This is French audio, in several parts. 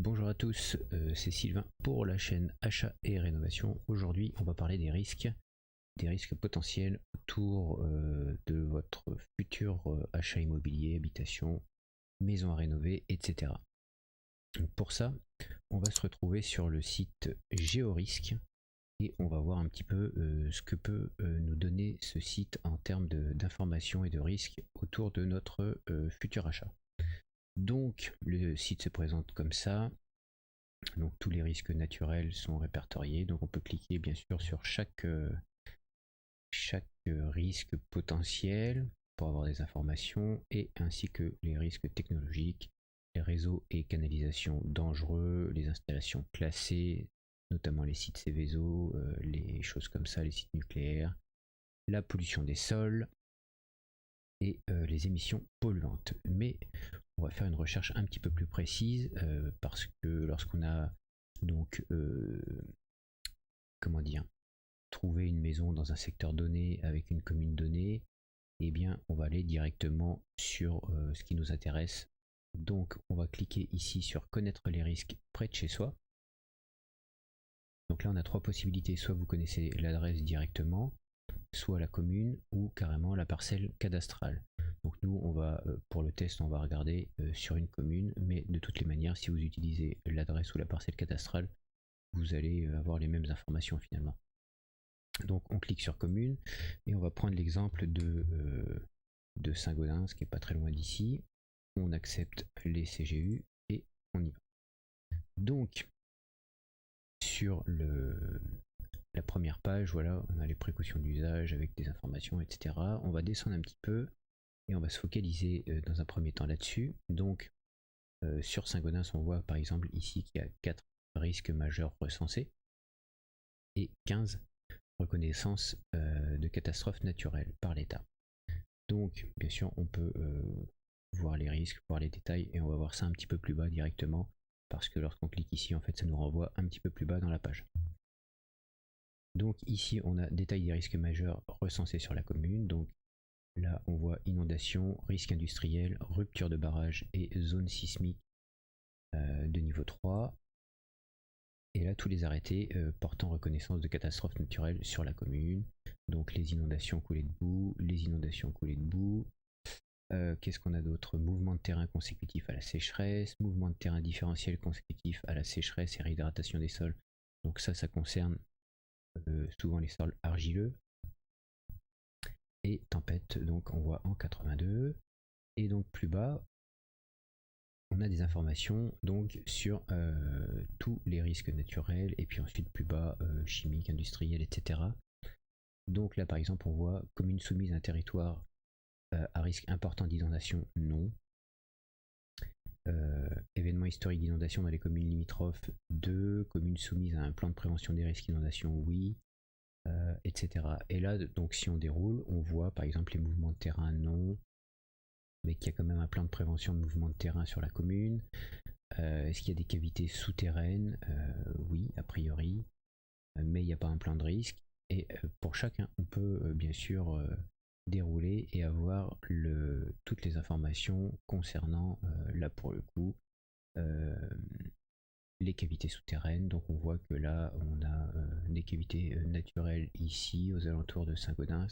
Bonjour à tous, c'est Sylvain pour la chaîne Achat et Rénovation. Aujourd'hui, on va parler des risques potentiels autour de votre futur achat immobilier, habitation, maison à rénover, etc. Donc pour ça, on va se retrouver sur le site Géorisque et on va voir un petit peu ce que peut nous donner ce site en termes d'informations et de risques autour de notre futur achat. Donc le site se présente comme ça. Donc tous les risques naturels sont répertoriés. Donc on peut cliquer bien sûr sur chaque risque potentiel pour avoir des informations et ainsi que les risques technologiques, les réseaux et canalisations dangereux, les installations classées, notamment les sites Céveso, les choses comme ça, les sites nucléaires, la pollution des sols et les émissions polluantes. Mais on va faire une recherche un petit peu plus précise parce que lorsqu'on a donc comment dire trouvé une maison dans un secteur donné avec une commune donnée, eh bien on va aller directement sur ce qui nous intéresse. Donc on va cliquer ici sur connaître les risques près de chez soi. Donc là on a trois possibilités, soit vous connaissez l'adresse directement, soit la commune ou carrément la parcelle cadastrale. Donc nous on va pour le test on va regarder sur une commune, mais de toutes les manières si vous utilisez l'adresse ou la parcelle cadastrale vous allez avoir les mêmes informations finalement. Donc on clique sur commune et on va prendre l'exemple de Saint-Gaudens qui est pas très loin d'ici. On accepte les CGU et on y va. Donc sur la première page, voilà, on a les précautions d'usage avec des informations, etc. On va descendre un petit peu et on va se focaliser dans un premier temps là-dessus. Donc sur Saint-Gaudens, on voit par exemple ici qu'il y a 4 risques majeurs recensés et 15 reconnaissance de catastrophes naturelles par l'État. Donc bien sûr on peut voir les risques, voir les détails et on va voir ça un petit peu plus bas directement parce que lorsqu'on clique ici en fait ça nous renvoie un petit peu plus bas dans la page. Donc ici on a détail des risques majeurs recensés sur la commune. Donc là on voit inondation, risque industriel, rupture de barrage et zone sismique de niveau 3. Et là, tous les arrêtés portant reconnaissance de catastrophes naturelles sur la commune. Donc les inondations coulées de boue, les inondations coulées de boue. Qu'est-ce qu'on a d'autre? Mouvement de terrain consécutif à la sécheresse, mouvement de terrain différentiel consécutif à la sécheresse et réhydratation des sols. Donc ça concerne souvent les sols argileux. Et tempête, donc on voit en 82. Et donc plus bas, on a des informations donc sur tous les risques naturels et puis ensuite plus bas chimiques, industriels, etc. Donc là par exemple on voit commune soumise à un territoire à risque important d'inondation, non. Événements historiques d'inondation dans les communes limitrophes, 2. Communes soumises à un plan de prévention des risques d'inondation, oui, etc. Et là donc si on déroule, on voit par exemple les mouvements de terrain, non, mais qu'il y a quand même un plan de prévention de mouvement de terrain sur la commune. Est-ce qu'il y a des cavités souterraines? Oui, a priori, mais il n'y a pas un plan de risque. Et pour chacun, on peut bien sûr dérouler et avoir toutes les informations concernant, là pour le coup, les cavités souterraines. Donc on voit que là, on a des cavités naturelles ici, aux alentours de Saint-Gaudens.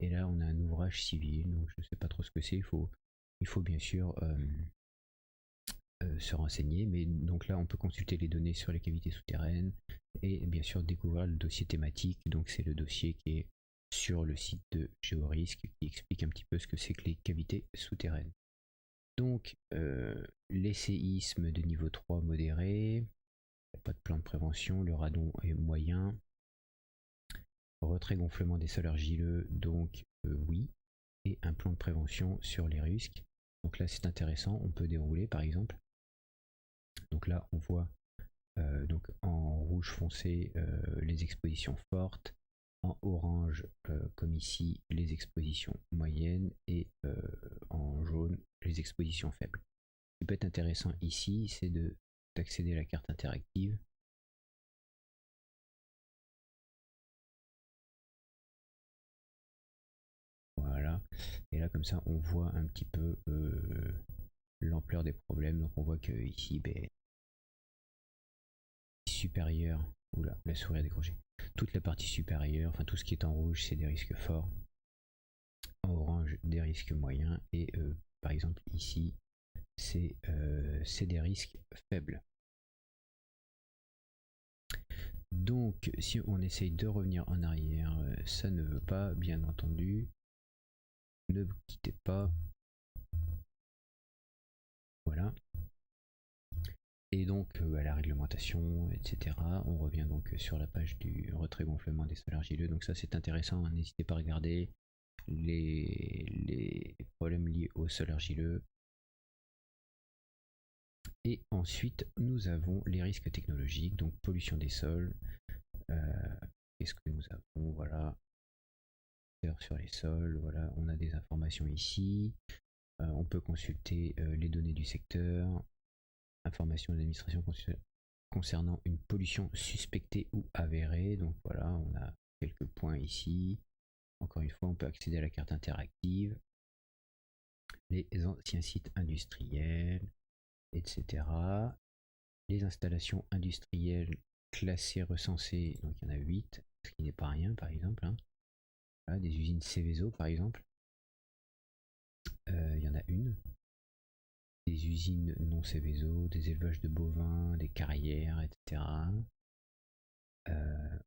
Et là, on a un ouvrage civil, donc je ne sais pas trop ce que c'est. Il faut bien sûr se renseigner, mais donc là on peut consulter les données sur les cavités souterraines et bien sûr découvrir le dossier thématique. Donc c'est le dossier qui est sur le site de Géorisque qui explique un petit peu ce que c'est que les cavités souterraines. Donc les séismes de niveau 3 modéré, il n'y a pas de plan de prévention, le radon est moyen, retrait gonflement des sols argileux, donc oui, et un plan de prévention sur les risques. Donc là c'est intéressant, on peut dérouler par exemple. Donc là on voit donc en rouge foncé les expositions fortes, en orange comme ici les expositions moyennes et en jaune les expositions faibles. Ce qui peut être intéressant ici c'est d'accéder à la carte interactive. Voilà, et là comme ça on voit un petit peu l'ampleur des problèmes. Donc on voit que ici supérieure, oula, la souris a décroché. Toute la partie supérieure, enfin tout ce qui est en rouge, c'est des risques forts. En orange, des risques moyens. Et par exemple ici, c'est des risques faibles. Donc si on essaye de revenir en arrière, ça ne veut pas, bien entendu. Ne quittez pas. Voilà. Et donc la réglementation, etc. On revient donc sur la page du retrait gonflement des sols argileux. Donc ça c'est intéressant, hein. N'hésitez pas à regarder les problèmes liés au sol argileux. Et ensuite nous avons les risques technologiques, donc pollution des sols. Qu'est-ce que nous avons? Voilà. Sur les sols, voilà, on a des informations ici. On peut consulter les données du secteur, informations de l'administration concernant une pollution suspectée ou avérée. Donc voilà, on a quelques points ici. Encore une fois, on peut accéder à la carte interactive, les anciens sites industriels, etc. Les installations industrielles classées, recensées, donc il y en a 8, ce qui n'est pas rien par exemple. Hein. Voilà, des usines Céveso par exemple. Il y en a une. Des usines non Céveso, des élevages de bovins, des carrières, etc.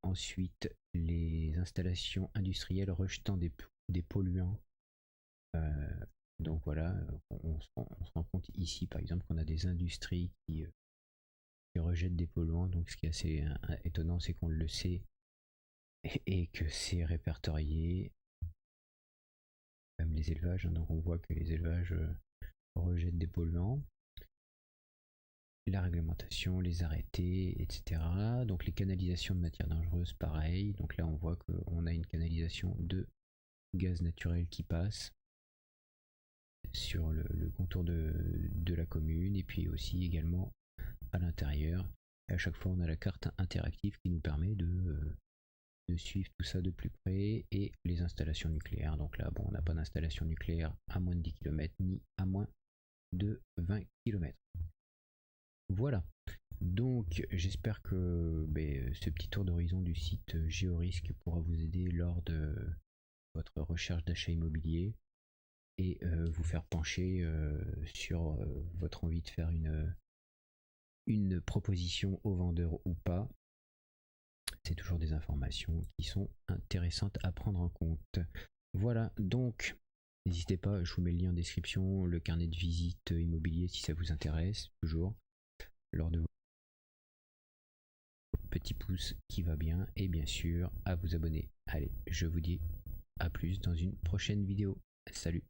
Ensuite, les installations industrielles rejetant des polluants. Donc voilà, on se rend compte ici par exemple qu'on a des industries qui rejettent des polluants. Donc ce qui est assez étonnant, c'est qu'on le sait et que c'est répertorié. Même les élevages, hein, donc on voit que les élevages rejettent des polluants. La réglementation, les arrêtés, etc. Donc les canalisations de matières dangereuses, pareil. Donc là on voit qu'on a une canalisation de gaz naturel qui passe sur le contour de la commune et puis aussi également à l'intérieur. Et à chaque fois on a la carte interactive qui nous permet de suivre tout ça de plus près. Et les installations nucléaires. Donc là bon, on n'a pas d'installation nucléaire à moins de 10 km ni à moins de 20 km. Voilà, donc j'espère que ce petit tour d'horizon du site Géorisque pourra vous aider lors de votre recherche d'achat immobilier et vous faire pencher sur votre envie de faire une proposition au vendeur ou pas. C'est toujours des informations qui sont intéressantes à prendre en compte. Voilà, donc n'hésitez pas, je vous mets le lien en description, le carnet de visite immobilier si ça vous intéresse, toujours, lors de petit pouce qui va bien et bien sûr à vous abonner. Allez, je vous dis à plus dans une prochaine vidéo. Salut!